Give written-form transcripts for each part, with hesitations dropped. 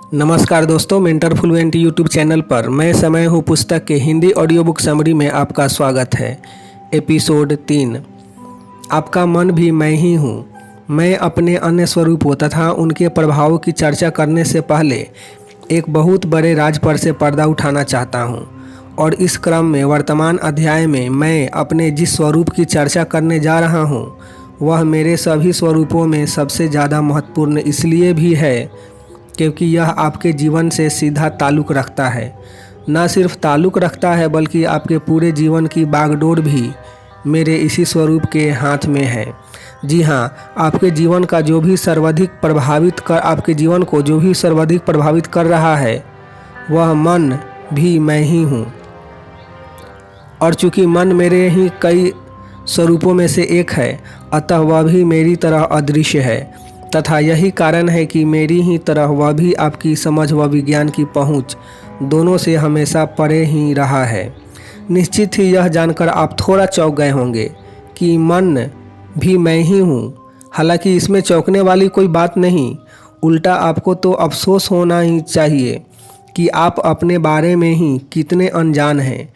नमस्कार दोस्तों, mentor fluent YouTube channel पर मैं समय हूँ पुस्तक के हिंदी ऑडियो बुक समरी में आपका स्वागत है। एपिसोड 3। आपका मन भी मैं ही हूँ। मैं अपने अन्य स्वरूपों तथा उनके प्रभावों की चर्चा करने से पहले एक बहुत बड़े राज पर से पर्दा उठाना चाहता हूँ और इस क्रम में वर्तमान अध्याय में मैं अपने जिस स्वरूप की चर्चा करने जा रहा हूँ वह मेरे सभी स्वरूपों में सबसे ज़्यादा महत्वपूर्ण इसलिए भी है क्योंकि यह आपके जीवन से सीधा ताल्लुक़ रखता है। न सिर्फ ताल्लुक़ रखता है बल्कि आपके पूरे जीवन की बागडोर भी मेरे इसी स्वरूप के हाथ में है। जी हाँ, आपके जीवन को जो भी सर्वाधिक प्रभावित कर रहा है वह मन भी मैं ही हूँ। और चूँकि मन मेरे ही कई स्वरूपों में से एक है, अतः वह भी मेरी तरह अदृश्य है तथा यही कारण है कि मेरी ही तरह वह भी आपकी समझ व विज्ञान की पहुंच दोनों से हमेशा परे ही रहा है। निश्चित ही यह जानकर आप थोड़ा चौंक गए होंगे कि मन भी मैं ही हूँ। हालांकि इसमें चौंकने वाली कोई बात नहीं, उल्टा आपको तो अफसोस होना ही चाहिए कि आप अपने बारे में ही कितने अनजान हैं।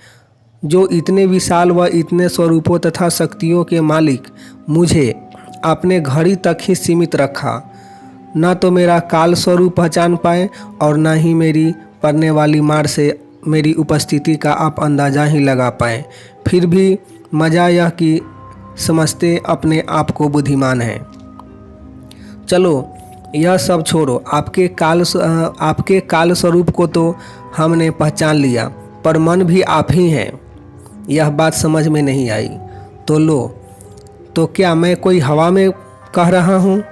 जो इतने विशाल व इतने स्वरूपों तथा शक्तियों के मालिक मुझे आपने घड़ी तक ही सीमित रखा, न तो मेरा काल स्वरूप पहचान पाए और न ही मेरी पड़ने वाली मार से मेरी उपस्थिति का आप अंदाज़ा ही लगा पाए। फिर भी मज़ा यह कि समझते अपने आप को बुद्धिमान है। चलो यह सब छोड़ो, आपके काल स्वरूप को तो हमने पहचान लिया, पर मन भी आप ही हैं। यह बात समझ में नहीं आई तो क्या मैं कोई हवा में कह रहा हूँ?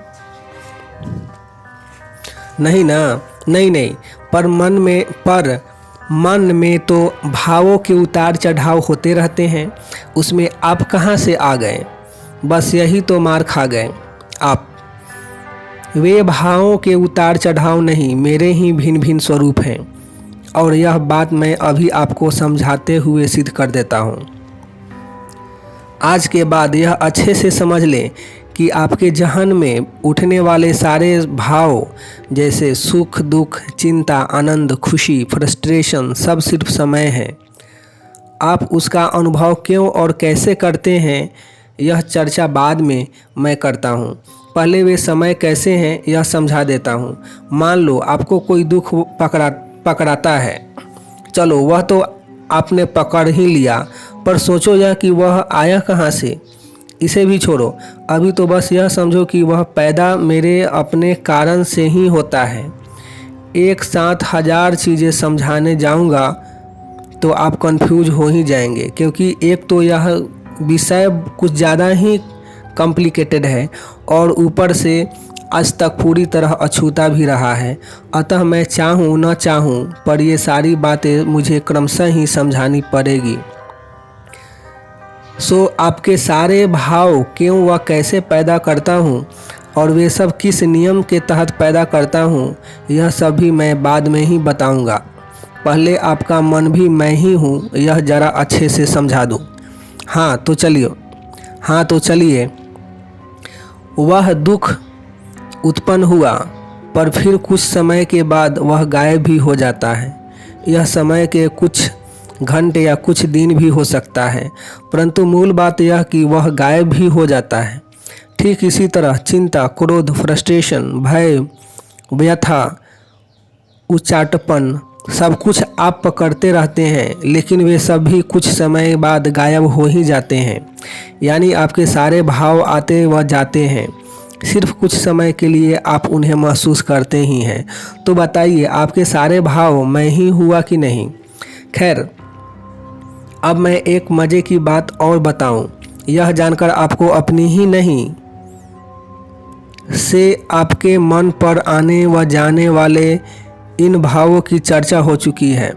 नहीं ना, नहीं, पर मन में तो भावों के उतार चढ़ाव होते रहते हैं। उसमें आप कहाँ से आ गए? बस यही तो मार खा गए आप। वे भावों के उतार चढ़ाव नहीं, मेरे ही भिन्न भिन्न स्वरूप हैं और यह बात मैं अभी आपको समझाते हुए सिद्ध कर देता हूँ। आज के बाद यह अच्छे से समझ लें कि आपके जहन में उठने वाले सारे भाव जैसे सुख, दुख, चिंता, आनंद, खुशी, फ्रस्ट्रेशन सब सिर्फ समय है। आप उसका अनुभव क्यों और कैसे करते हैं यह चर्चा बाद में मैं करता हूँ। पहले वे समय कैसे हैं यह समझा देता हूँ। मान लो आपको कोई दुख पकड़ाता है। चलो वह तो आपने पकड़ ही लिया, पर सोचो यह कि वह आया कहाँ से। इसे भी छोड़ो, अभी तो बस यह समझो कि वह पैदा मेरे अपने कारण से ही होता है। एक साथ 1000 चीज़ें समझाने जाऊंगा तो आप कंफ्यूज हो ही जाएंगे, क्योंकि एक तो यह विषय कुछ ज़्यादा ही कॉम्प्लिकेटेड है और ऊपर से आज तक पूरी तरह अछूता भी रहा है। अतः मैं चाहूँ न चाहूँ पर ये सारी बातें मुझे क्रमशः ही समझानी पड़ेगी। आपके सारे भाव क्यों व कैसे पैदा करता हूँ और वे सब किस नियम के तहत पैदा करता हूँ यह सब भी मैं बाद में ही बताऊँगा। पहले आपका मन भी मैं ही हूँ यह ज़रा अच्छे से समझा दूँ। हाँ तो चलिए। वह दुख उत्पन्न हुआ पर फिर कुछ समय के बाद वह गायब भी हो जाता है। यह समय के कुछ घंटे या कुछ दिन भी हो सकता है, परंतु मूल बात यह कि वह गायब भी हो जाता है। ठीक इसी तरह चिंता, क्रोध, फ्रस्ट्रेशन, भय, व्यथा, उचाटपन सब कुछ आप पकड़ते रहते हैं, लेकिन वे सब भी कुछ समय बाद गायब हो ही जाते हैं। यानी आपके सारे भाव आते व जाते हैं, सिर्फ कुछ समय के लिए आप उन्हें महसूस करते ही हैं। तो बताइए आपके सारे भाव मैं ही हुआ कि नहीं? खैर, अब मैं एक मज़े की बात और बताऊं। यह जानकर आपको अपनी ही नहीं से आपके मन पर आने व जाने वाले इन भावों की चर्चा हो चुकी है।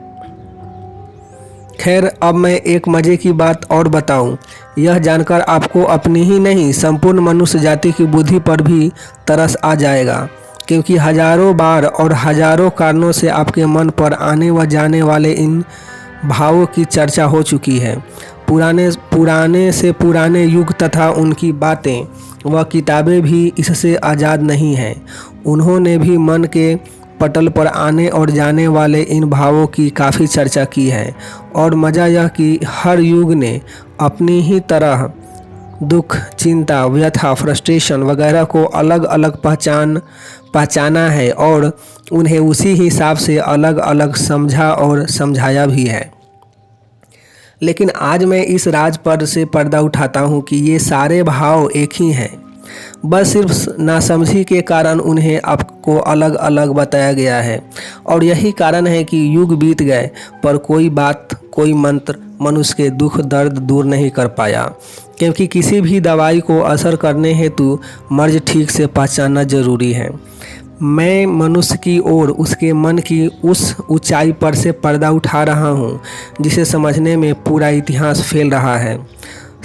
खैर, अब मैं एक मज़े की बात और बताऊं। यह जानकर आपको अपनी ही नहीं संपूर्ण मनुष्य जाति की बुद्धि पर भी तरस आ जाएगा, क्योंकि हजारों बार और हजारों कारणों से आपके मन पर आने व जाने वाले इन भावों की चर्चा हो चुकी है। पुराने से पुराने युग तथा उनकी बातें व किताबें भी इससे आज़ाद नहीं हैं। उन्होंने भी मन के पटल पर आने और जाने वाले इन भावों की काफ़ी चर्चा की है। और मज़ा यह कि हर युग ने अपनी ही तरह दुख, चिंता, व्यथा, फ्रस्ट्रेशन वगैरह को अलग अलग पहचाना है और उन्हें उसी हिसाब से अलग अलग समझा और समझाया भी है। लेकिन आज मैं इस राज पर से पर्दा उठाता हूँ कि ये सारे भाव एक ही हैं, बस सिर्फ नासमझी के कारण उन्हें आपको अलग अलग बताया गया है। और यही कारण है कि युग बीत गए पर कोई बात, कोई मंत्र मनुष्य के दुख दर्द दूर नहीं कर पाया, क्योंकि किसी भी दवाई को असर करने हेतु मर्ज ठीक से पहचानना जरूरी है। मैं मनुष्य की ओर उसके मन की उस ऊंचाई पर से पर्दा उठा रहा हूँ जिसे समझने में पूरा इतिहास फैल रहा है।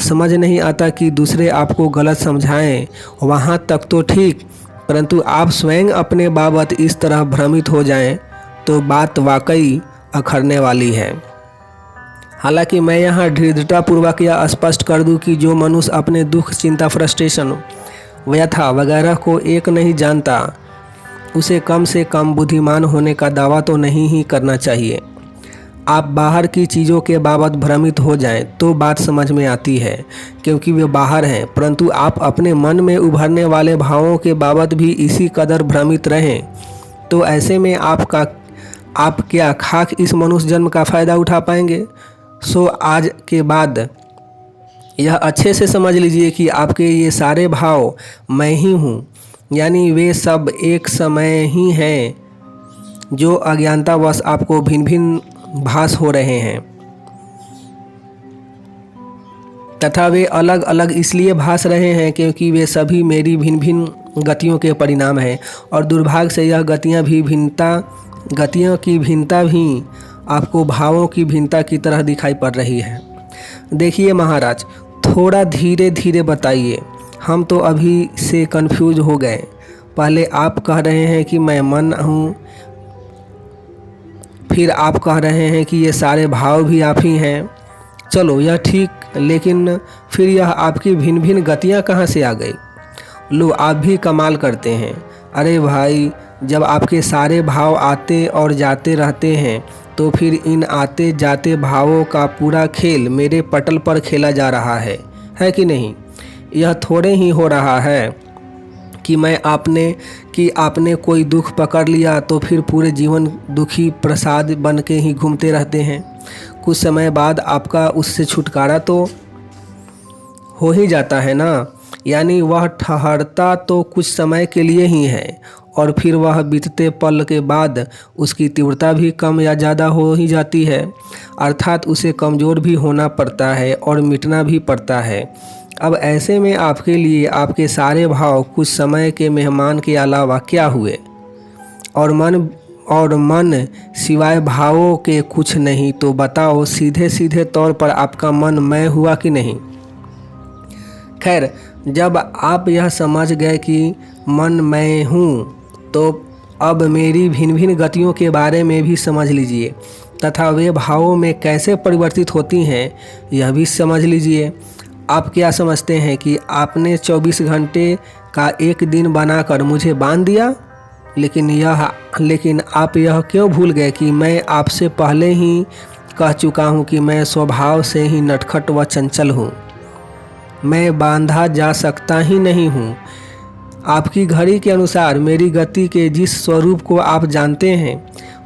समझ नहीं आता कि दूसरे आपको गलत समझाएं, वहाँ तक तो ठीक, परंतु आप स्वयं अपने बाबत इस तरह भ्रमित हो जाएं तो बात वाकई अखरने वाली है। हालांकि मैं यहाँ दृढ़तापूर्वक यह स्पष्ट कर दूं कि जो मनुष्य अपने दुख, चिंता, फ्रस्ट्रेशन, व्यथा वगैरह को एक नहीं जानता, उसे कम से कम बुद्धिमान होने का दावा तो नहीं ही करना चाहिए। आप बाहर की चीज़ों के बाबत भ्रमित हो जाएं तो बात समझ में आती है, क्योंकि वे बाहर हैं, परंतु आप अपने मन में उभरने वाले भावों के बाबत भी इसी कदर भ्रमित रहें तो ऐसे में आप क्या खाक इस मनुष्य जन्म का फ़ायदा उठा पाएंगे। सो आज के बाद यह अच्छे से समझ लीजिए कि आपके ये सारे भाव मैं ही हूँ, यानी वे सब एक समय ही हैं जो अज्ञानतावश आपको भिन्न भिन्न भास हो रहे हैं, तथा वे अलग अलग इसलिए भास रहे हैं क्योंकि वे सभी मेरी भिन्न भिन्न गतियों के परिणाम हैं। और दुर्भाग्य से यह गतियों की भिन्नता भी आपको भावों की भिन्नता की तरह दिखाई पड़ रही है। देखिए महाराज, थोड़ा धीरे धीरे बताइए, हम तो अभी से कंफ्यूज हो गए। पहले आप कह रहे हैं कि मैं मन हूँ, फिर आप कह रहे हैं कि ये सारे भाव भी आप ही हैं। चलो यह ठीक, लेकिन फिर यह आपकी भिन्न भिन्न गतियाँ कहाँ से आ गई? लो, आप भी कमाल करते हैं। अरे भाई, जब आपके सारे भाव आते और जाते रहते हैं तो फिर इन आते जाते भावों का पूरा खेल मेरे पटल पर खेला जा रहा है कि नहीं? यह थोड़े ही हो रहा है कि आपने कोई दुख पकड़ लिया तो फिर पूरे जीवन दुखी प्रसाद बन के ही घूमते रहते हैं। कुछ समय बाद आपका उससे छुटकारा तो हो ही जाता है ना, यानी वह ठहरता तो कुछ समय के लिए ही है और फिर वह बीतते पल के बाद उसकी तीव्रता भी कम या ज़्यादा हो ही जाती है, अर्थात उसे कमज़ोर भी होना पड़ता है और मिटना भी पड़ता है। अब ऐसे में आपके लिए आपके सारे भाव कुछ समय के मेहमान के अलावा क्या हुए? और मन सिवाय भावों के कुछ नहीं, तो बताओ सीधे सीधे तौर पर आपका मन मैं हुआ कि नहीं? खैर, जब आप यह समझ गए कि मन मैं हूँ तो अब मेरी भिन्न भिन्न गतियों के बारे में भी समझ लीजिए तथा वे भावों में कैसे परिवर्तित होती हैं यह भी समझ लीजिए। आप क्या समझते हैं कि आपने 24 घंटे का एक दिन बनाकर मुझे बांध दिया? लेकिन आप यह क्यों भूल गए कि मैं आपसे पहले ही कह चुका हूँ कि मैं स्वभाव से ही नटखट व चंचल हूँ, मैं बांधा जा सकता ही नहीं हूँ। आपकी घड़ी के अनुसार मेरी गति के जिस स्वरूप को आप जानते हैं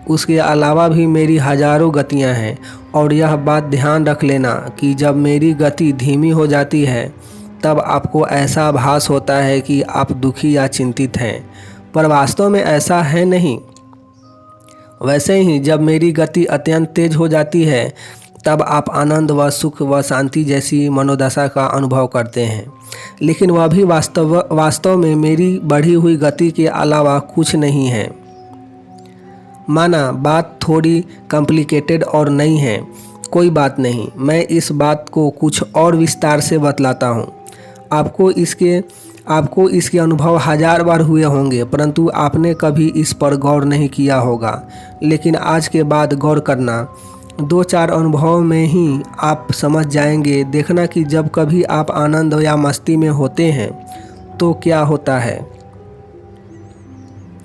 उसके अलावा भी मेरी हजारों गतियाँ हैं। और यह बात ध्यान रख लेना कि जब मेरी गति धीमी हो जाती है तब आपको ऐसा आभास होता है कि आप दुखी या चिंतित हैं, पर वास्तव में ऐसा है नहीं। वैसे ही जब मेरी गति अत्यंत तेज हो जाती है तब आप आनंद व सुख व शांति जैसी मनोदशा का अनुभव करते हैं, लेकिन वह भी वास्तव में मेरी बढ़ी हुई गति के अलावा कुछ नहीं है। माना बात थोड़ी कॉम्प्लिकेटेड और नई है, कोई बात नहीं, मैं इस बात को कुछ और विस्तार से बतलाता हूँ। आपको इसके अनुभव 1000 बार हुए होंगे, परंतु आपने कभी इस पर गौर नहीं किया होगा। लेकिन आज के बाद गौर करना, 2-4 अनुभव में ही आप समझ जाएंगे। देखना कि जब कभी आप आनंद या मस्ती में होते हैं तो क्या होता है।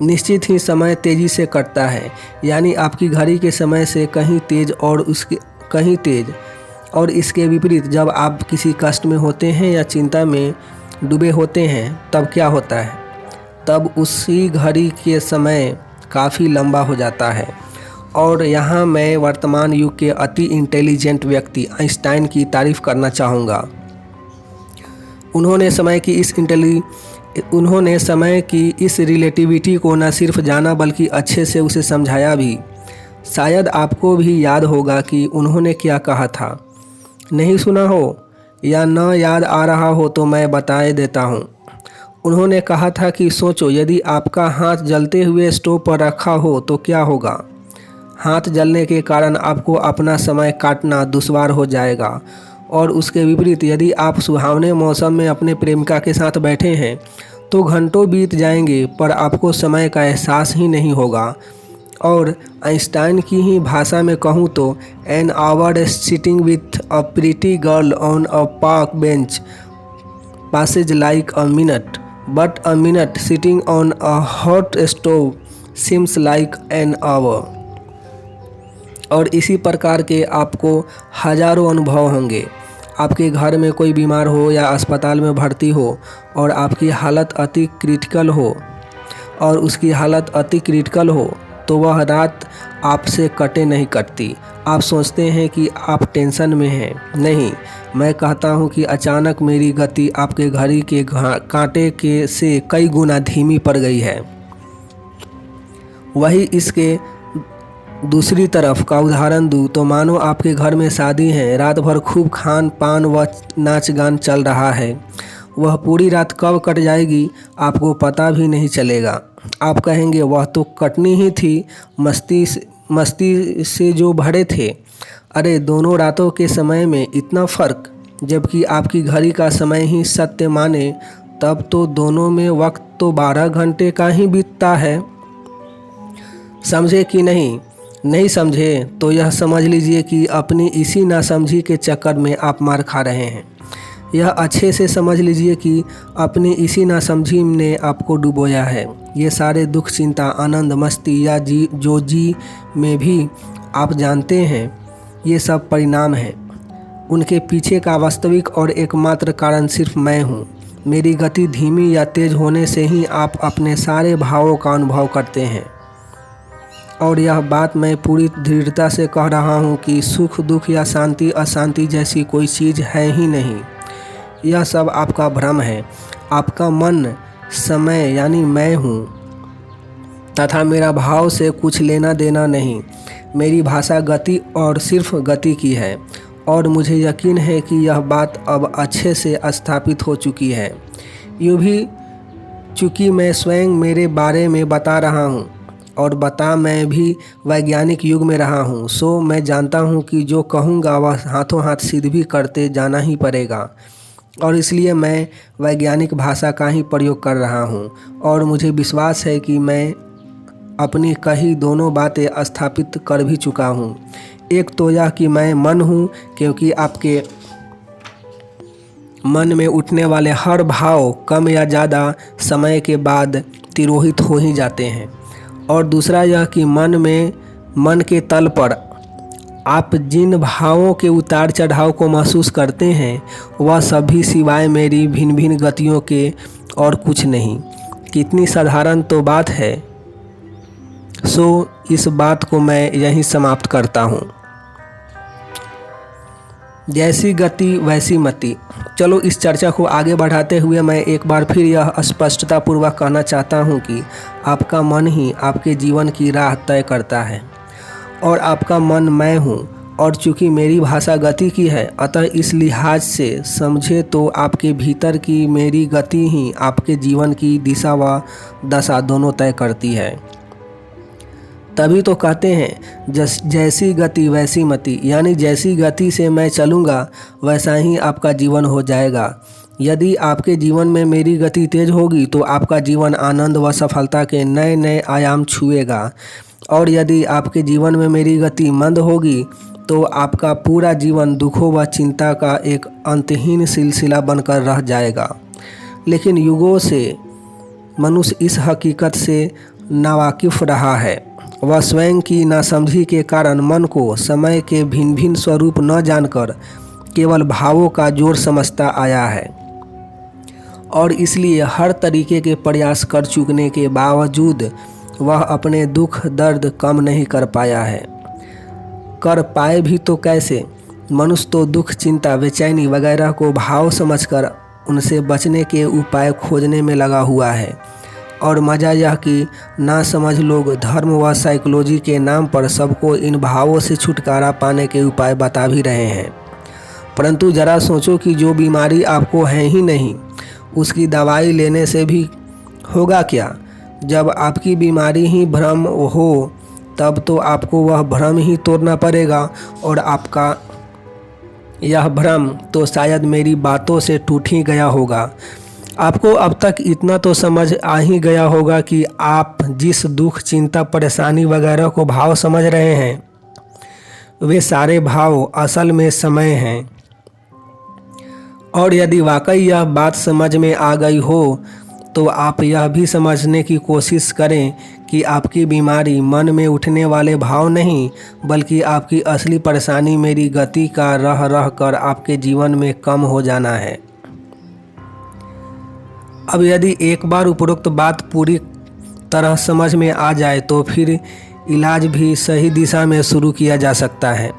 निश्चित ही समय तेज़ी से कटता है, यानी आपकी घड़ी के समय से कहीं तेज़ और इसके विपरीत जब आप किसी कष्ट में होते हैं या चिंता में डूबे होते हैं तब क्या होता है? तब उसी घड़ी के समय काफ़ी लंबा हो जाता है। और यहाँ मैं वर्तमान युग के अति इंटेलिजेंट व्यक्ति आइंस्टाइन की तारीफ़ करना चाहूँगा। उन्होंने समय की इस रिलेटिविटी को न सिर्फ जाना बल्कि अच्छे से उसे समझाया भी। शायद आपको भी याद होगा कि उन्होंने क्या कहा था। नहीं सुना हो या न याद आ रहा हो तो मैं बता देता हूँ। उन्होंने कहा था कि सोचो, यदि आपका हाथ जलते हुए स्टोव पर रखा हो तो क्या होगा। हाथ जलने के कारण आपको अपना समय काटना दुश्वार हो जाएगा, और उसके विपरीत यदि आप सुहावने मौसम में अपने प्रेमिका के साथ बैठे हैं तो घंटों बीत जाएंगे पर आपको समय का एहसास ही नहीं होगा। और आइंस्टाइन की ही भाषा में कहूँ तो an hour sitting with a pretty girl on a park bench passes like a minute, but a minute sitting on a hot stove seems like an hour। और इसी प्रकार के आपको हजारों अनुभव होंगे। आपके घर में कोई बीमार हो या अस्पताल में भर्ती हो और आपकी हालत अति क्रिटिकल हो तो वह रात आपसे कटे नहीं कटती। आप सोचते हैं कि आप टेंशन में हैं। नहीं, मैं कहता हूं कि अचानक मेरी गति आपके घड़ी के कांटे से कई गुना धीमी पड़ गई है। वही इसके दूसरी तरफ का उदाहरण दूँ तो मानो आपके घर में शादी है, रात भर खूब खान पान व नाच गान चल रहा है। वह पूरी रात कब कट जाएगी आपको पता भी नहीं चलेगा। आप कहेंगे वह तो कटनी ही थी, मस्ती से जो भरे थे। अरे दोनों रातों के समय में इतना फ़र्क, जबकि आपकी घड़ी का समय ही सत्य माने तब तो दोनों में वक्त तो 12 घंटे का ही बीतता है। समझे कि नहीं समझे तो यह समझ लीजिए कि अपनी इसी नासमझी के चक्कर में आप मार खा रहे हैं। यह अच्छे से समझ लीजिए कि अपनी इसी नासमझी ने आपको डुबोया है। ये सारे दुख, चिंता, आनंद, मस्ती या जी में भी आप जानते हैं ये सब परिणाम हैं। उनके पीछे का वास्तविक और एकमात्र कारण सिर्फ मैं हूँ। मेरी गति धीमी या तेज होने से ही आप अपने सारे भावों का अनुभव करते हैं। और यह बात मैं पूरी दृढ़ता से कह रहा हूँ कि सुख, दुख या शांति, अशांति जैसी कोई चीज़ है ही नहीं। यह सब आपका भ्रम है। आपका मन समय यानी मैं हूँ तथा मेरा भाव से कुछ लेना देना नहीं। मेरी भाषा गति और सिर्फ गति की है, और मुझे यकीन है कि यह बात अब अच्छे से स्थापित हो चुकी है। यूँ भी चूँकि मैं स्वयं मेरे बारे में बता रहा हूँ और मैं भी वैज्ञानिक युग में रहा हूँ, सो मैं जानता हूँ कि जो कहूँगा वह हाथों हाथ सिद्ध भी करते जाना ही पड़ेगा। और इसलिए मैं वैज्ञानिक भाषा का ही प्रयोग कर रहा हूँ, और मुझे विश्वास है कि मैं अपनी कही दोनों बातें स्थापित कर भी चुका हूँ। एक तो यह कि मैं मन हूँ, क्योंकि आपके मन में उठने वाले हर भाव कम या ज़्यादा समय के बाद तिरोहित हो ही जाते हैं। और दूसरा यह कि मन के तल पर आप जिन भावों के उतार चढ़ाव को महसूस करते हैं वह सभी सिवाय मेरी भिन्न भिन्न गतियों के और कुछ नहीं। कितनी साधारण तो बात है। सो इस बात को मैं यहीं समाप्त करता हूँ। जैसी गति वैसी मति। चलो इस चर्चा को आगे बढ़ाते हुए मैं एक बार फिर यह स्पष्टतापूर्वक कहना चाहता हूँ कि आपका मन ही आपके जीवन की राह तय करता है, और आपका मन मैं हूँ। और चूँकि मेरी भाषा गति की है, अतः इस लिहाज से समझे तो आपके भीतर की मेरी गति ही आपके जीवन की दिशा व दशा दोनों तय करती है। तभी तो कहते हैं जैसी गति वैसी मति, यानी जैसी गति से मैं चलूँगा वैसा ही आपका जीवन हो जाएगा। यदि आपके जीवन में मेरी गति तेज होगी तो आपका जीवन आनंद व सफलता के नए नए आयाम छुएगा, और यदि आपके जीवन में मेरी गति मंद होगी तो आपका पूरा जीवन दुखों व चिंता का एक अंतहीन सिलसिला बनकर रह जाएगा। लेकिन युगों से मनुष्य इस हकीकत से नावाकिफ रहा है। वह स्वयं की नासमझी के कारण मन को समय के भिन्न भिन्न स्वरूप न जानकर केवल भावों का जोड़ समझता आया है और इसलिए हर तरीके के प्रयास कर चुकने के बावजूद वह अपने दुख दर्द कम नहीं कर पाया है। कर पाए भी तो कैसे? मनुष्य तो दुख, चिंता, बेचैनी वगैरह को भाव समझकर उनसे बचने के उपाय खोजने में लगा हुआ है। और मज़ा यह कि नासमझ लोग धर्म व साइकोलॉजी के नाम पर सबको इन भावों से छुटकारा पाने के उपाय बता भी रहे हैं। परंतु ज़रा सोचो कि जो बीमारी आपको है ही नहीं, उसकी दवाई लेने से भी होगा क्या? जब आपकी बीमारी ही भ्रम हो तब तो आपको वह भ्रम ही तोड़ना पड़ेगा और आपका यह भ्रम तो शायद मेरी बातों से टूट ही गया होगा। आपको अब तक इतना तो समझ आ ही गया होगा कि आप जिस दुख, चिंता, परेशानी वगैरह को भाव समझ रहे हैं, वे सारे भाव असल में समय हैं। और यदि वाकई यह बात समझ में आ गई हो तो आप यह भी समझने की कोशिश करें कि आपकी बीमारी मन में उठने वाले भाव नहीं, बल्कि आपकी असली परेशानी मेरी गति का रह रह कर आपके जीवन में कम हो जाना है। अब यदि एक बार उपरोक्त बात पूरी तरह समझ में आ जाए तो फिर इलाज भी सही दिशा में शुरू किया जा सकता है।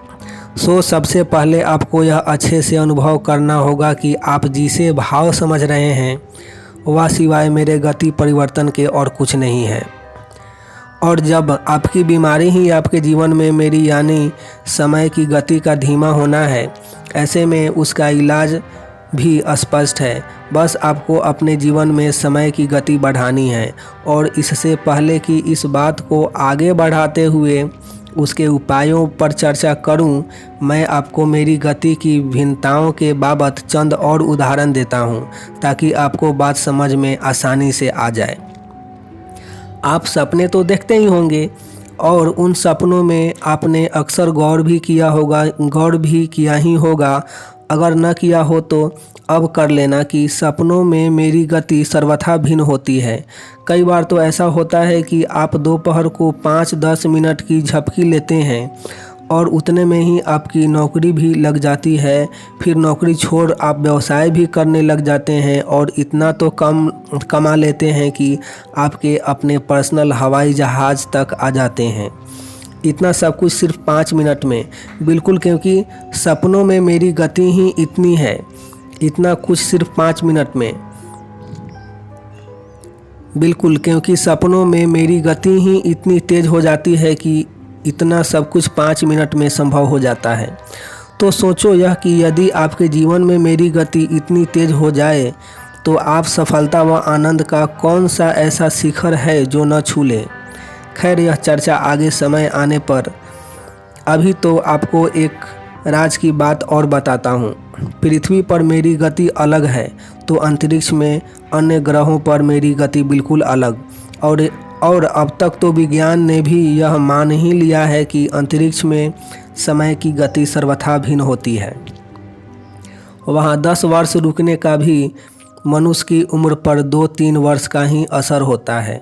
सबसे पहले आपको यह अच्छे से अनुभव करना होगा कि आप जिसे भाव समझ रहे हैं वह सिवाय मेरे गति परिवर्तन के और कुछ नहीं है। और जब आपकी बीमारी ही आपके जीवन में मेरी यानी समय की गति का धीमा होना है, ऐसे में उसका इलाज भी स्पष्ट है। बस आपको अपने जीवन में समय की गति बढ़ानी है। और इससे पहले कि इस बात को आगे बढ़ाते हुए उसके उपायों पर चर्चा करूं, मैं आपको मेरी गति की भिन्नताओं के बाबत चंद और उदाहरण देता हूं ताकि आपको बात समझ में आसानी से आ जाए। आप सपने तो देखते ही होंगे और उन सपनों में आपने अक्सर गौर भी किया ही होगा। अगर न किया हो तो अब कर लेना कि सपनों में मेरी गति सर्वथा भिन्न होती है। कई बार तो ऐसा होता है कि आप दोपहर को 5-10 मिनट की झपकी लेते हैं और उतने में ही आपकी नौकरी भी लग जाती है। फिर नौकरी छोड़ आप व्यवसाय भी करने लग जाते हैं और इतना तो कमा लेते हैं कि आपके अपने पर्सनल हवाई जहाज़ तक आ जाते हैं। इतना सब कुछ सिर्फ 5 मिनट में। बिल्कुल, क्योंकि सपनों में मेरी गति ही इतनी है। इतना कुछ सिर्फ 5 मिनट में। बिल्कुल, क्योंकि सपनों में मेरी गति ही इतनी तेज़ हो जाती है कि इतना सब कुछ 5 मिनट में संभव हो जाता है। तो सोचो यह कि यदि आपके जीवन में मेरी गति इतनी तेज़ हो जाए तो आप सफलता व आनंद का कौन सा ऐसा शिखर है जो न छू ले। खैर, यह चर्चा आगे समय आने पर। अभी तो आपको एक राज की बात और बताता हूँ। पृथ्वी पर मेरी गति अलग है तो अंतरिक्ष में अन्य ग्रहों पर मेरी गति बिल्कुल अलग। और अब तक तो विज्ञान ने भी यह मान ही लिया है कि अंतरिक्ष में समय की गति सर्वथा भिन्न होती है। वहाँ 10 वर्ष रुकने का भी मनुष्य की उम्र पर 2-3 वर्ष का ही असर होता है।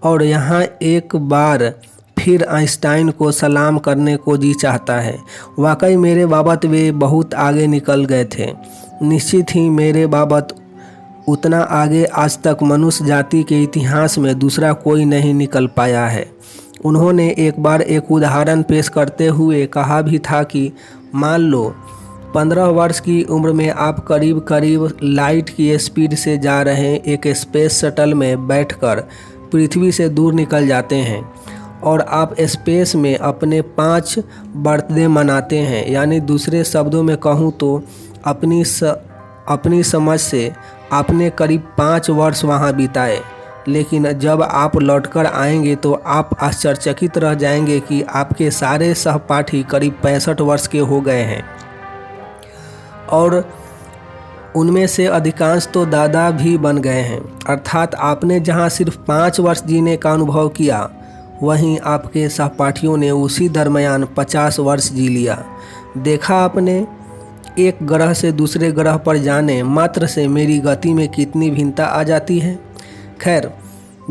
और यहाँ एक बार फिर आइंस्टाइन को सलाम करने को जी चाहता है। वाकई मेरे बाबत वे बहुत आगे निकल गए थे। निश्चित ही मेरे बाबत उतना आगे आज तक मनुष्य जाति के इतिहास में दूसरा कोई नहीं निकल पाया है। उन्होंने एक बार एक उदाहरण पेश करते हुए कहा भी था कि मान लो 15 वर्ष की उम्र में आप करीब करीब लाइट की स्पीड से जा रहे एक स्पेस शटल में बैठकर पृथ्वी से दूर निकल जाते हैं और आप स्पेस में अपने 5 बर्थडे मनाते हैं। यानी दूसरे शब्दों में कहूँ तो अपनी समझ से आपने करीब 5 वर्ष वहाँ बिताए। लेकिन जब आप लौटकर आएंगे तो आप आश्चर्यचकित रह जाएंगे कि आपके सारे सहपाठी करीब 65 वर्ष के हो गए हैं और उनमें से अधिकांश तो दादा भी बन गए हैं। अर्थात आपने जहां सिर्फ 5 वर्ष जीने का अनुभव किया, वहीं आपके सहपाठियों ने उसी दरमियान 50 वर्ष जी लिया। देखा आपने, एक ग्रह से दूसरे ग्रह पर जाने मात्र से मेरी गति में कितनी भिन्नता आ जाती है। खैर,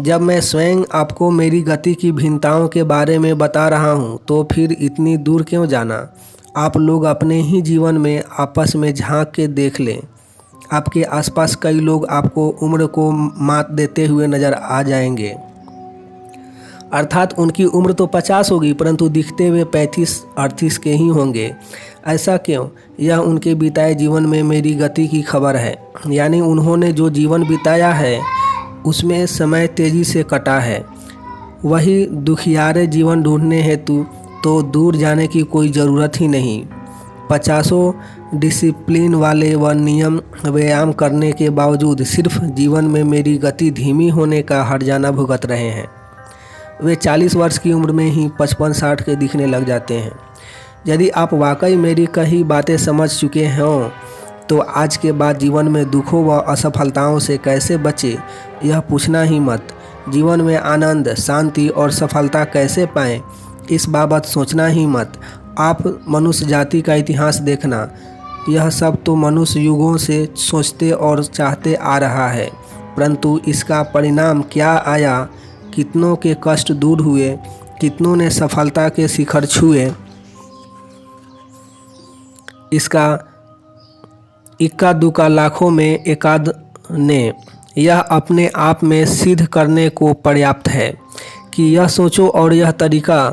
जब मैं स्वयं आपको मेरी गति की भिन्नताओं के बारे में बता रहा हूँ तो फिर इतनी दूर क्यों जाना। आप लोग अपने ही जीवन में आपस में झांक के देख लें। आपके आसपास कई लोग आपको उम्र को मात देते हुए नज़र आ जाएंगे, अर्थात उनकी उम्र तो 50 होगी परंतु दिखते हुए 35-38 के ही होंगे। ऐसा क्यों? यह उनके बिताए जीवन में मेरी गति की खबर है। यानी उन्होंने जो जीवन बिताया है उसमें समय तेज़ी से कटा है। वही दुखियारे जीवन ढूंढने हेतु तो दूर जाने की कोई ज़रूरत ही नहीं। 50 डिसिप्लिन वाले व नियम व्यायाम करने के बावजूद सिर्फ जीवन में मेरी गति धीमी होने का हर्जाना भुगत रहे हैं। वे 40 वर्ष की उम्र में ही 55-60 के दिखने लग जाते हैं। यदि आप वाकई मेरी कही बातें समझ चुके हों तो आज के बाद जीवन में दुखों व असफलताओं से कैसे बचे यह पूछना ही मत। जीवन में आनंद, शांति और सफलता कैसे पाएं इस बाबत सोचना ही मत। आप मनुष्य जाति का इतिहास देखना, यह सब तो मनुष्य युगों से सोचते और चाहते आ रहा है, परंतु इसका परिणाम क्या आया। कितनों के कष्ट दूर हुए, कितनों ने सफलता के शिखर छुए, इसका इक्का दुक्का लाखों में एकाध ने यह अपने आप में सिद्ध करने को पर्याप्त है कि यह सोचो और यह तरीका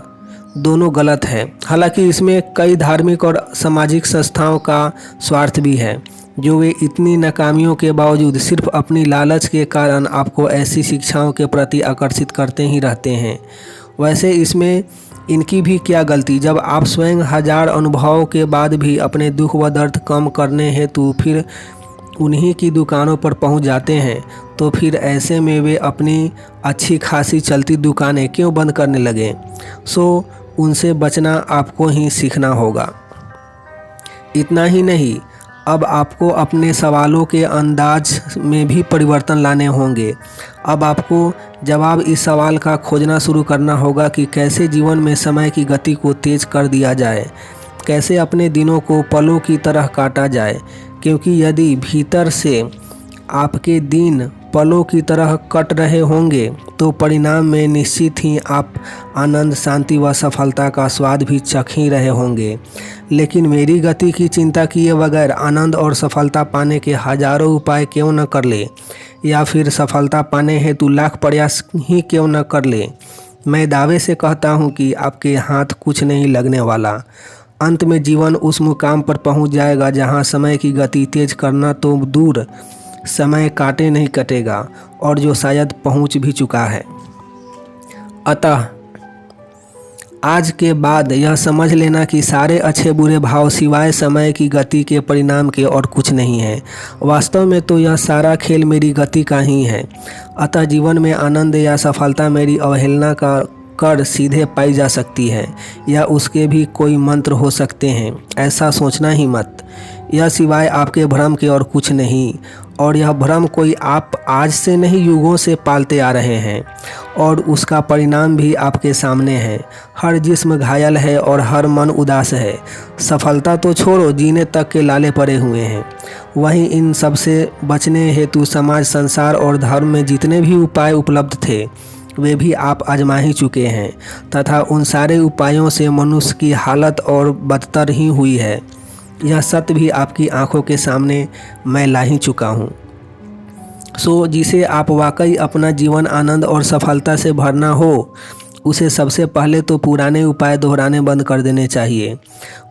दोनों गलत है। हालांकि इसमें कई धार्मिक और सामाजिक संस्थाओं का स्वार्थ भी है, जो वे इतनी नाकामियों के बावजूद सिर्फ अपनी लालच के कारण आपको ऐसी शिक्षाओं के प्रति आकर्षित करते ही रहते हैं। वैसे इसमें इनकी भी क्या गलती, जब आप स्वयं हजार अनुभवों के बाद भी अपने दुख व दर्द कम करने हेतु फिर उन्हीं की दुकानों पर पहुंच जाते हैं, तो फिर ऐसे में वे अपनी अच्छी खासी चलती दुकानें क्यों बंद करने लगे। सो उनसे बचना आपको ही सीखना होगा। इतना ही नहीं, अब आपको अपने सवालों के अंदाज में भी परिवर्तन लाने होंगे। अब आपको जवाब इस सवाल का खोजना शुरू करना होगा कि कैसे जीवन में समय की गति को तेज कर दिया जाए, कैसे अपने दिनों को पलों की तरह काटा जाए। क्योंकि यदि भीतर से आपके दिन पलों की तरह कट रहे होंगे तो परिणाम में निश्चित ही आप आनंद, शांति व सफलता का स्वाद भी चख ही रहे होंगे। लेकिन मेरी गति की चिंता किए बगैर आनंद और सफलता पाने के हजारों उपाय क्यों न कर ले, या फिर सफलता पाने हेतु लाख प्रयास ही क्यों न कर ले। मैं दावे से कहता हूँ कि आपके हाथ कुछ नहीं लगने वाला। अंत में जीवन उस मुकाम पर पहुँच जाएगा जहाँ समय की गति तेज करना तो दूर, समय काटे नहीं कटेगा, और जो शायद पहुंच भी चुका है। अतः आज के बाद यह समझ लेना कि सारे अच्छे बुरे भाव सिवाय समय की गति के परिणाम के और कुछ नहीं है। वास्तव में तो यह सारा खेल मेरी गति का ही है। अतः जीवन में आनंद या सफलता मेरी अवहेलना का कर सीधे पाई जा सकती है, या उसके भी कोई मंत्र हो सकते हैं, ऐसा सोचना ही मत। यह सिवाय आपके भ्रम के और कुछ नहीं, और यह भ्रम कोई आप आज से नहीं युगों से पालते आ रहे हैं, और उसका परिणाम भी आपके सामने है। हर जिस्म घायल है और हर मन उदास है। सफलता तो छोड़ो, जीने तक के लाले पड़े हुए हैं। वहीं इन सब से बचने हेतु समाज, संसार और धर्म में जितने भी उपाय उपलब्ध थे वे भी आप आजमा ही चुके हैं, तथा उन सारे उपायों से मनुष्य की हालत और बदतर ही हुई है। यह सत्य भी आपकी आंखों के सामने मैं ला ही चुका हूँ। सो जिसे आप वाकई अपना जीवन आनंद और सफलता से भरना हो, उसे सबसे पहले तो पुराने उपाय दोहराने बंद कर देने चाहिए।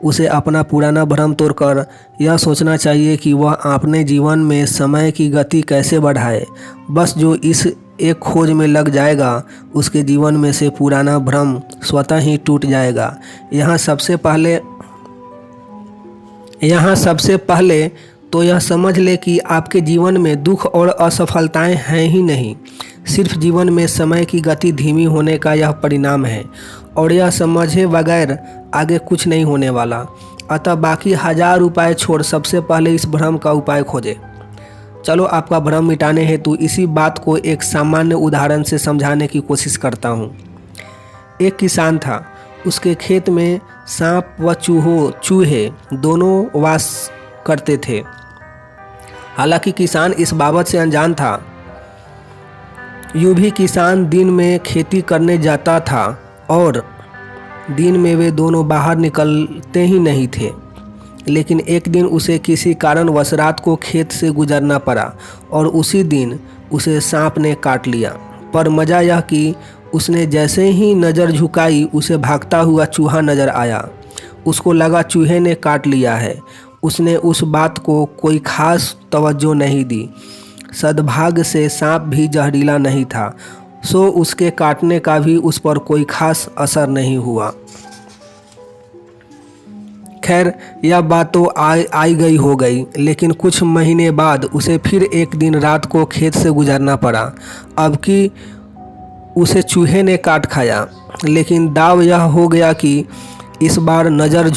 उसे अपना पुराना भ्रम तोड़कर यह सोचना चाहिए कि वह अपने जीवन में समय की गति कैसे बढ़ाए। बस जो इस एक खोज में लग जाएगा उसके जीवन में से पुराना भ्रम स्वतः ही टूट जाएगा। यहाँ सबसे पहले तो यह समझ ले कि आपके जीवन में दुख और असफलताएं हैं ही नहीं, सिर्फ जीवन में समय की गति धीमी होने का यह परिणाम है, और यह समझे बगैर आगे कुछ नहीं होने वाला। अतः बाकी हजार उपाय छोड़ सबसे पहले इस भ्रम का उपाय खोजें। चलो आपका भ्रम मिटाने हेतु इसी बात को एक सामान्य उदाहरण से समझाने की कोशिश करता हूँ। एक किसान था, उसके खेत में सांप व चूहे दोनों वास करते थे। हालांकि किसान इस बाबत से अनजान था। यूं भी किसान दिन में खेती करने जाता था और दिन में वे दोनों बाहर निकलते ही नहीं थे। लेकिन एक दिन उसे किसी कारणवश रात को खेत से गुजरना पड़ा और उसी दिन उसे सांप ने काट लिया। पर मज़ा यह कि उसने जैसे ही नज़र झुकाई उसे भागता हुआ चूहा नज़र आया। उसको लगा चूहे ने काट लिया है। उसने उस बात को कोई खास तवज्जो नहीं दी। सद्भाग्य से सांप भी जहरीला नहीं था, सो उसके काटने का भी उस पर कोई खास असर नहीं हुआ। खैर, यह बात तो आई गई हो गई, लेकिन कुछ महीने बाद उसे फिर एक दिन रात को खेत से गुजरना पड़ा। अब कि उसे चूहे ने काट खाया, लेकिन दाव यह हो गया कि इस बार नज़र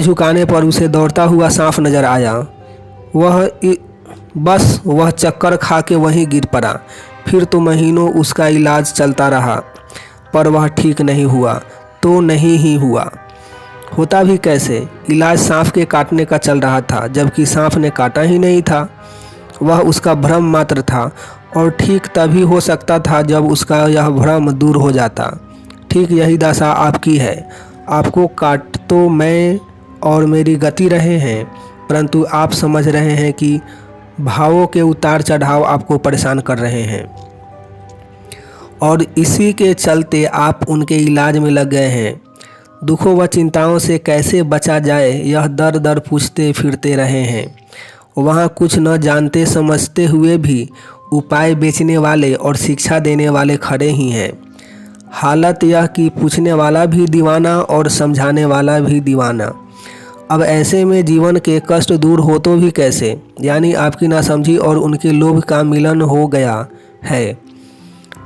झुकाने पर उसे दौड़ता हुआ सांप नज़र आया। वह चक्कर खा के वहीं गिर पड़ा। फिर तो महीनों उसका इलाज चलता रहा, पर वह ठीक नहीं हुआ तो नहीं ही हुआ। होता भी कैसे? इलाज सांप के काटने का चल रहा था, जबकि सांप ने काटा ही नहीं था। वह उसका भ्रम मात्र था और ठीक तभी हो सकता था जब उसका यह भ्रम दूर हो जाता। ठीक यही दशा आपकी है। आपको काट तो मैं और मेरी गति रहे हैं, परंतु आप समझ रहे हैं कि भावों के उतार चढ़ाव आपको परेशान कर रहे हैं और इसी के चलते आप उनके इलाज में लग गए हैं। दुखों व चिंताओं से कैसे बचा जाए यह दर दर पूछते फिरते रहे हैं। वहाँ कुछ न जानते समझते हुए भी उपाय बेचने वाले और शिक्षा देने वाले खड़े ही हैं। हालत यह कि पूछने वाला भी दीवाना और समझाने वाला भी दीवाना। अब ऐसे में जीवन के कष्ट दूर हो तो भी कैसे? यानी आपकी नासमझी और उनके लोभ का मिलन हो गया है।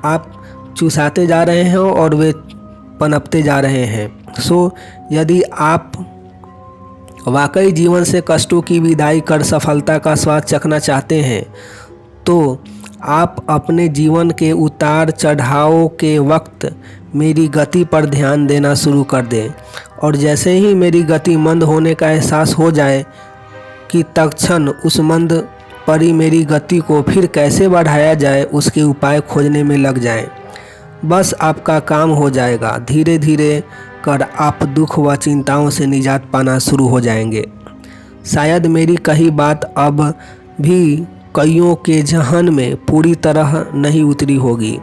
आप चुसाते जा रहे हैं और वे पनपते जा रहे हैं। सो यदि आप वाकई जीवन से कष्टों की विदाई कर सफलता का स्वाद चखना चाहते हैं तो आप अपने जीवन के उतार चढ़ाव के वक्त मेरी गति पर ध्यान देना शुरू कर दें और जैसे ही मेरी गति मंद होने का एहसास हो जाए कि तत्क्षण उस मंद पड़ी मेरी गति को फिर कैसे बढ़ाया जाए उसके उपाय खोजने में लग जाएं। बस आपका काम हो जाएगा। धीरे धीरे कर आप दुख व चिंताओं से निजात पाना शुरू हो जाएंगे। शायद मेरी कही बात अब भी कईयों के जहन में पूरी तरह नहीं उतरी होगी,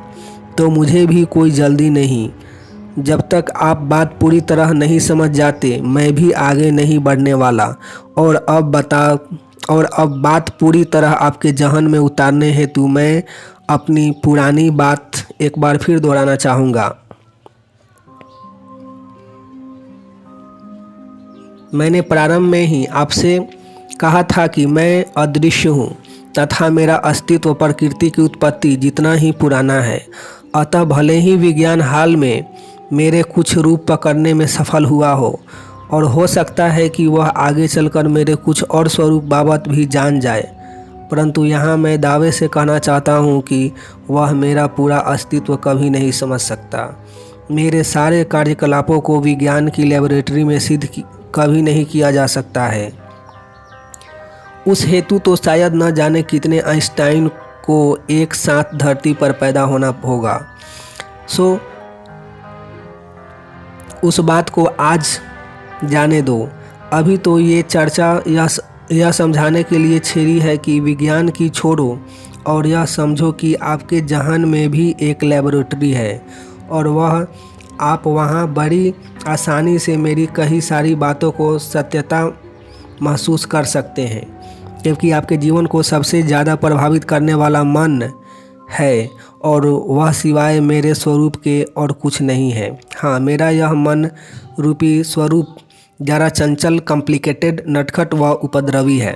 तो मुझे भी कोई जल्दी नहीं। जब तक आप बात पूरी तरह नहीं समझ जाते मैं भी आगे नहीं बढ़ने वाला। और अब बात पूरी तरह आपके जहन में उतारने हेतु मैं अपनी पुरानी बात एक बार फिर दोहराना चाहूँगा। मैंने प्रारंभ में ही आपसे कहा था कि मैं अदृश्य हूँ तथा मेरा अस्तित्व प्रकृति की उत्पत्ति जितना ही पुराना है। अतः भले ही विज्ञान हाल में मेरे कुछ रूप पकड़ने में सफल हुआ हो और हो सकता है कि वह आगे चलकर मेरे कुछ और स्वरूप बाबत भी जान जाए, परंतु यहाँ मैं दावे से कहना चाहता हूँ कि वह मेरा पूरा अस्तित्व कभी नहीं समझ सकता। मेरे सारे कार्यकलापों को विज्ञान की लैबोरेटरी में सिद्ध कभी नहीं किया जा सकता है। उस हेतु तो शायद न जाने कितने आइंस्टाइन को एक साथ धरती पर पैदा होना होगा। सो उस बात को आज जाने दो। अभी तो ये चर्चा यह समझाने के लिए छेड़ी है कि विज्ञान की छोड़ो और यह समझो कि आपके जहन में भी एक लेबोरेटरी है और वह आप वहाँ बड़ी आसानी से मेरी कई सारी बातों को सत्यता महसूस कर सकते हैं, क्योंकि आपके जीवन को सबसे ज़्यादा प्रभावित करने वाला मन है और वह सिवाय मेरे स्वरूप के और कुछ नहीं है। हाँ, मेरा यह मन रूपी स्वरूप ज़रा चंचल, कॉम्प्लिकेटेड, नटखट व उपद्रवी है,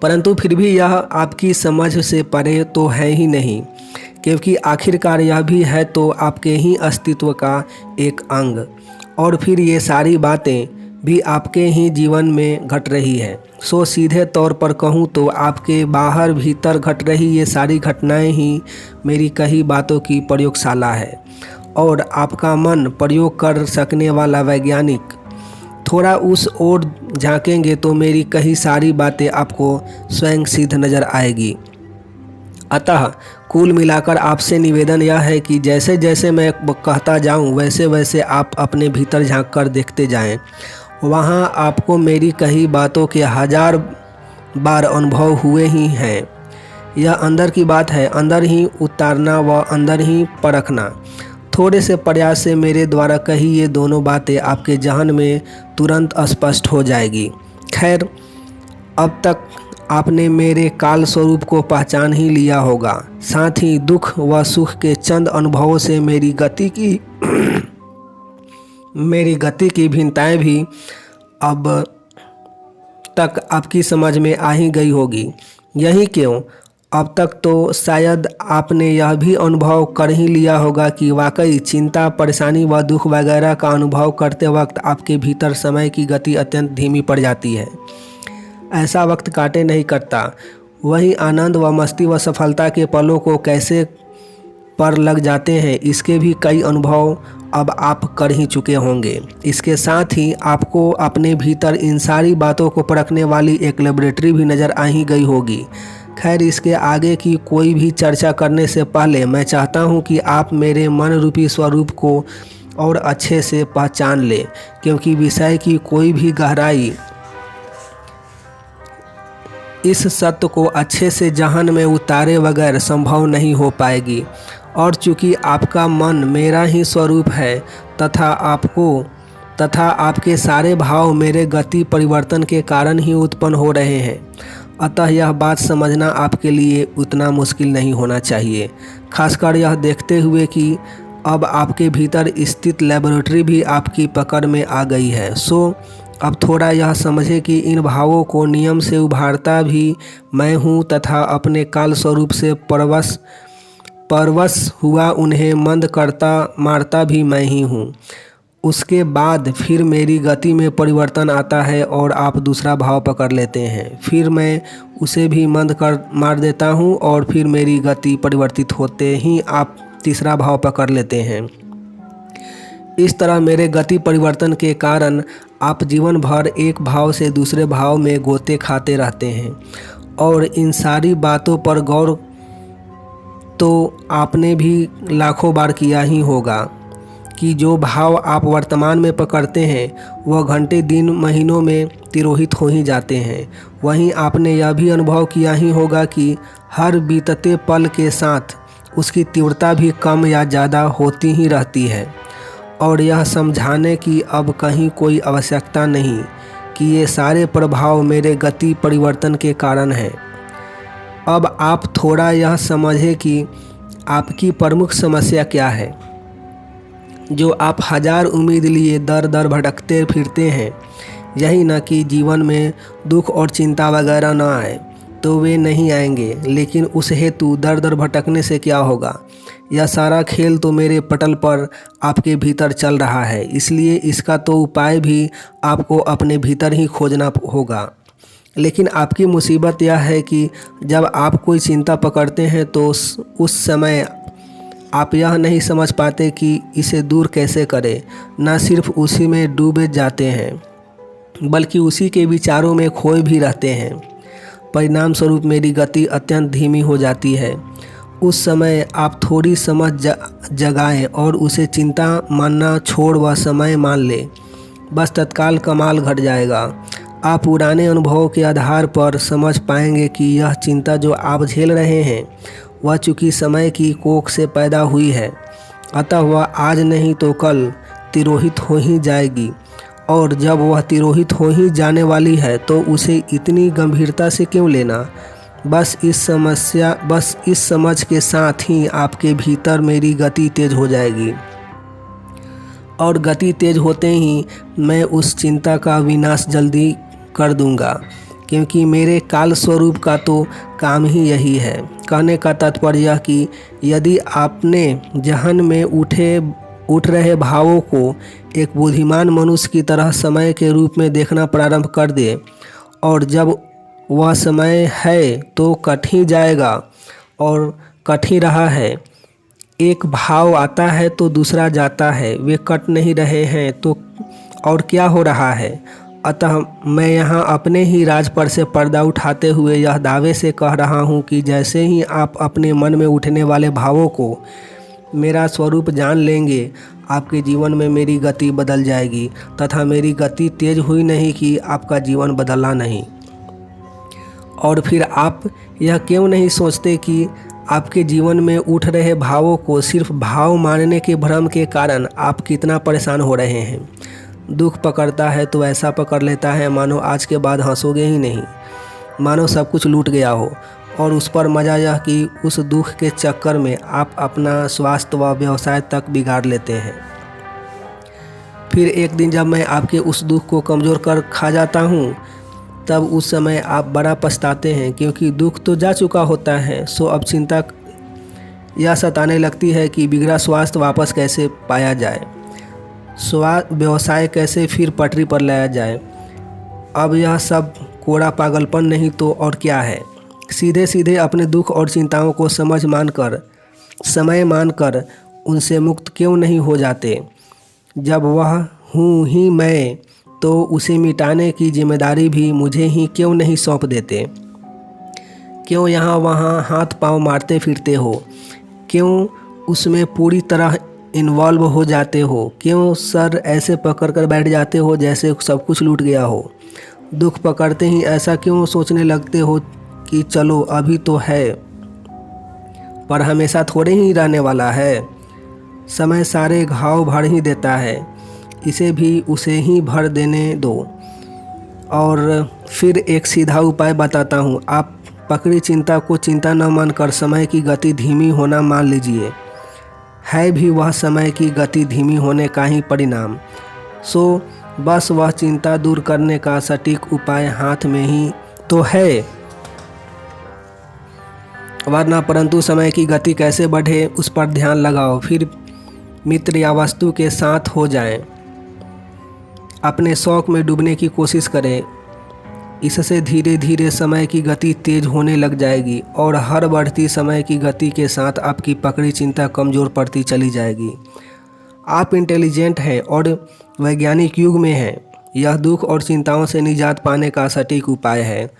परंतु फिर भी यह आपकी समझ से परे तो है ही नहीं, क्योंकि आखिरकार यह भी है तो आपके ही अस्तित्व का एक अंग। और फिर ये सारी बातें भी आपके ही जीवन में घट रही है। सो सीधे तौर पर कहूँ तो आपके बाहर भीतर घट रही ये सारी घटनाएं ही मेरी कही बातों की प्रयोगशाला है। और आपका मन प्रयोग कर सकने वाला वैज्ञानिक थोड़ा उस ओर झांकेंगे तो मेरी कही सारी बातें आपको स्वयं सिद्ध नज़र आएगी। अतः कुल मिलाकर आपसे निवेदन यह है कि जैसे जैसे मैं कहता जाऊं वैसे वैसे आप अपने भीतर झांक कर देखते जाएं। वहाँ आपको मेरी कही बातों के 1000 बार अनुभव हुए ही हैं। यह अंदर की बात है, अंदर ही उतारना व अंदर ही परखना। थोड़े से प्रयास से मेरे द्वारा कही ये दोनों बातें आपके जहन में तुरंत स्पष्ट हो जाएगी। खैर, अब तक आपने मेरे काल स्वरूप को पहचान ही लिया होगा। साथ ही दुख व सुख के चंद अनुभवों से मेरी गति की भिन्नताएं भी अब तक आपकी समझ में आ ही गई होगी। यही क्यों, अब तक तो शायद आपने यह भी अनुभव कर ही लिया होगा कि वाकई चिंता, परेशानी व दुख वगैरह का अनुभव करते वक्त आपके भीतर समय की गति अत्यंत धीमी पड़ जाती है। ऐसा वक्त काटे नहीं करता। वही आनंद व मस्ती व सफलता के पलों को कैसे पर लग जाते हैं, इसके भी कई अनुभव अब आप कर ही चुके होंगे। इसके साथ ही आपको अपने भीतर इन सारी बातों को परखने वाली एक लेबोरेटरी भी नज़र आ ही गई होगी। खैर, इसके आगे की कोई भी चर्चा करने से पहले मैं चाहता हूं कि आप मेरे मन रूपी स्वरूप को और अच्छे से पहचान लें, क्योंकि विषय की कोई भी गहराई इस सत्य को अच्छे से जहन में उतारे बगैर संभव नहीं हो पाएगी। और चूँकि आपका मन मेरा ही स्वरूप है तथा आपके सारे भाव मेरे गति परिवर्तन के कारण ही उत्पन्न हो रहे हैं, अतः यह बात समझना आपके लिए उतना मुश्किल नहीं होना चाहिए। खासकर यह देखते हुए कि अब आपके भीतर स्थित लेबोरेटरी भी आपकी पकड़ में आ गई है। सो अब थोड़ा यह समझे कि इन भावों को नियम से उभारता भी मैं हूँ तथा अपने काल स्वरूप से परवश हुआ उन्हें मंद करता मारता भी मैं ही हूँ। उसके बाद फिर मेरी गति में परिवर्तन आता है और आप दूसरा भाव पकड़ लेते हैं। फिर मैं उसे भी मंद कर मार देता हूँ और फिर मेरी गति परिवर्तित होते ही आप तीसरा भाव पकड़ लेते हैं। इस तरह मेरे गति परिवर्तन के कारण आप जीवन भर एक भाव से दूसरे भाव में गोते खाते रहते हैं। और इन सारी बातों पर गौर तो आपने भी लाखों बार किया ही होगा कि जो भाव आप वर्तमान में पकड़ते हैं वह घंटे, दिन, महीनों में तिरोहित हो ही जाते हैं। वहीं आपने यह भी अनुभव किया ही होगा कि हर बीतते पल के साथ उसकी तीव्रता भी कम या ज़्यादा होती ही रहती है। और यह समझाने की अब कहीं कोई आवश्यकता नहीं कि ये सारे प्रभाव मेरे गति परिवर्तन के कारण हैं। अब आप थोड़ा यह समझें कि आपकी प्रमुख समस्या क्या है, जो आप 1000 उम्मीद लिए दर दर भटकते फिरते हैं। यही न कि जीवन में दुख और चिंता वगैरह न आए तो वे नहीं आएंगे, लेकिन उस हेतु दर दर भटकने से क्या होगा। यह सारा खेल तो मेरे पटल पर आपके भीतर चल रहा है, इसलिए इसका तो उपाय भी आपको अपने भीतर ही खोजना होगा। लेकिन आपकी मुसीबत यह है कि जब आप कोई चिंता पकड़ते हैं तो उस समय आप यह नहीं समझ पाते कि इसे दूर कैसे करें। न सिर्फ उसी में डूबे जाते हैं बल्कि उसी के विचारों में खोए भी रहते हैं। परिणाम स्वरूप मेरी गति अत्यंत धीमी हो जाती है। उस समय आप थोड़ी समझ जगाएं और उसे चिंता मानना छोड़ वह समय मान ले, बस तत्काल कमाल घट जाएगा। आप पुराने अनुभवों के आधार पर समझ पाएंगे कि यह चिंता जो आप झेल रहे हैं वह चूँकि समय की कोख से पैदा हुई है, अतः वह आज नहीं तो कल तिरोहित हो ही जाएगी। और जब वह तिरोहित हो ही जाने वाली है तो उसे इतनी गंभीरता से क्यों लेना। बस इस समझ के साथ ही आपके भीतर मेरी गति तेज हो जाएगी। और गति तेज होते ही मैं उस चिंता का विनाश जल्दी कर दूंगा, क्योंकि मेरे काल स्वरूप का तो काम ही यही है। कहने का तात्पर्य यह कि यदि आपने जहन में उठ रहे भावों को एक बुद्धिमान मनुष्य की तरह समय के रूप में देखना प्रारंभ कर दे, और जब वह समय है तो कट ही जाएगा और कट ही रहा है। एक भाव आता है तो दूसरा जाता है, वे कट नहीं रहे हैं तो और क्या हो रहा है। अतः मैं यहाँ अपने ही राज पर से पर्दा उठाते हुए यह दावे से कह रहा हूँ कि जैसे ही आप अपने मन में उठने वाले भावों को मेरा स्वरूप जान लेंगे, आपके जीवन में मेरी गति बदल जाएगी तथा मेरी गति तेज हुई नहीं कि आपका जीवन बदला नहीं। और फिर आप यह क्यों नहीं सोचते कि आपके जीवन में उठ रहे भावों को सिर्फ भाव मानने के भ्रम के कारण आप कितना परेशान हो रहे हैं। दुख पकड़ता है तो ऐसा पकड़ लेता है मानो आज के बाद हंसोगे ही नहीं, मानो सब कुछ लूट गया हो। और उस पर मज़ा यह कि उस दुख के चक्कर में आप अपना स्वास्थ्य व व्यवसाय तक बिगाड़ लेते हैं। फिर एक दिन जब मैं आपके उस दुख को कमज़ोर कर खा जाता हूँ, तब उस समय आप बड़ा पछताते हैं, क्योंकि दुख तो जा चुका होता है। सो अब चिंता यह सताने लगती है कि बिगड़ा स्वास्थ्य वापस कैसे पाया जाए, व्यवसाय कैसे फिर पटरी पर लाया जाए। अब यह सब कोड़ा पागलपन नहीं तो और क्या है। सीधे सीधे अपने दुख और चिंताओं को समय मानकर उनसे मुक्त क्यों नहीं हो जाते। जब वह हूँ ही मैं, तो उसे मिटाने की जिम्मेदारी भी मुझे ही क्यों नहीं सौंप देते। क्यों यहाँ वहाँ हाथ पांव मारते फिरते हो, क्यों उसमें पूरी तरह इन्वॉल्व हो जाते हो, क्यों सर ऐसे पकड़ कर बैठ जाते हो जैसे सब कुछ लूट गया हो। दुख पकड़ते ही ऐसा क्यों सोचने लगते हो कि चलो अभी तो है, पर हमेशा थोड़े ही रहने वाला है। समय सारे घाव भर ही देता है, इसे भी उसे ही भर देने दो। और फिर एक सीधा उपाय बताता हूँ। आप पकड़ी चिंता को चिंता न मानकर समय की गति धीमी होना मान लीजिए। है भी वह समय की गति धीमी होने का ही परिणाम। सो बस वह चिंता दूर करने का सटीक उपाय हाथ में ही तो है, वरना परंतु समय की गति कैसे बढ़े उस पर ध्यान लगाओ। फिर मित्र या वस्तु के साथ हो जाएं, अपने शौक में डूबने की कोशिश करें। इससे धीरे धीरे समय की गति तेज होने लग जाएगी और हर बढ़ती समय की गति के साथ आपकी पकड़ी चिंता कमज़ोर पड़ती चली जाएगी। आप इंटेलिजेंट हैं और वैज्ञानिक युग में हैं। यह दुख और चिंताओं से निजात पाने का सटीक उपाय है।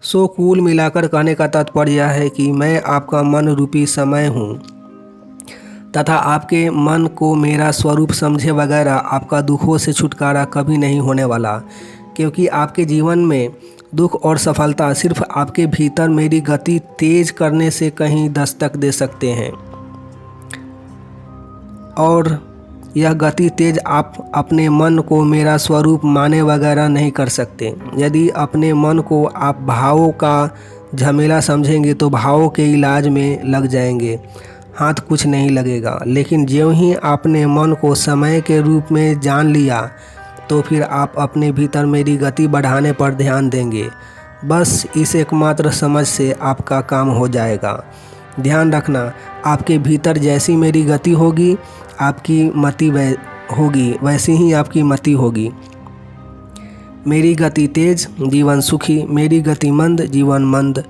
सो कुल मिलाकर कहने का तात्पर्य यह है कि मैं आपका मन रूपी समय हूँ तथा आपके मन को मेरा स्वरूप समझे वगैरह आपका दुखों से छुटकारा कभी नहीं होने वाला, क्योंकि आपके जीवन में दुख और सफलता सिर्फ आपके भीतर मेरी गति तेज करने से कहीं दस्तक दे सकते हैं। और यह गति तेज आप अपने मन को मेरा स्वरूप माने वगैरह नहीं कर सकते। यदि अपने मन को आप भावों का झमेला समझेंगे तो भावों के इलाज में लग जाएंगे, हाथ कुछ नहीं लगेगा। लेकिन ज्यों ही आपने मन को समय के रूप में जान लिया, तो फिर आप अपने भीतर मेरी गति बढ़ाने पर ध्यान देंगे। बस इस एकमात्र समझ से आपका काम हो जाएगा। ध्यान रखना, आपके भीतर जैसी मेरी गति होगी, आपकी मति होगी, वैसी ही आपकी मति होगी। मेरी गति तेज, जीवन सुखी, मेरी गति मंद, जीवन मंद।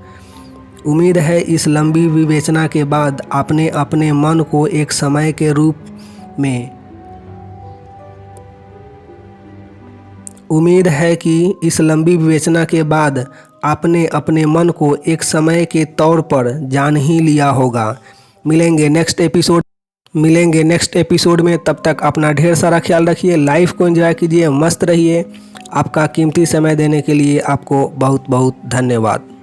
उम्मीद है इस लंबी विवेचना के बाद आपने अपने मन को एक समय के रूप में उम्मीद है कि इस लंबी विवेचना के बाद आपने अपने मन को एक समय के तौर पर जान ही लिया होगा। मिलेंगे नेक्स्ट एपिसोड में। तब तक अपना ढेर सारा ख्याल रखिए, लाइफ को एंजॉय कीजिए, मस्त रहिए। आपका कीमती समय देने के लिए आपको बहुत बहुत धन्यवाद।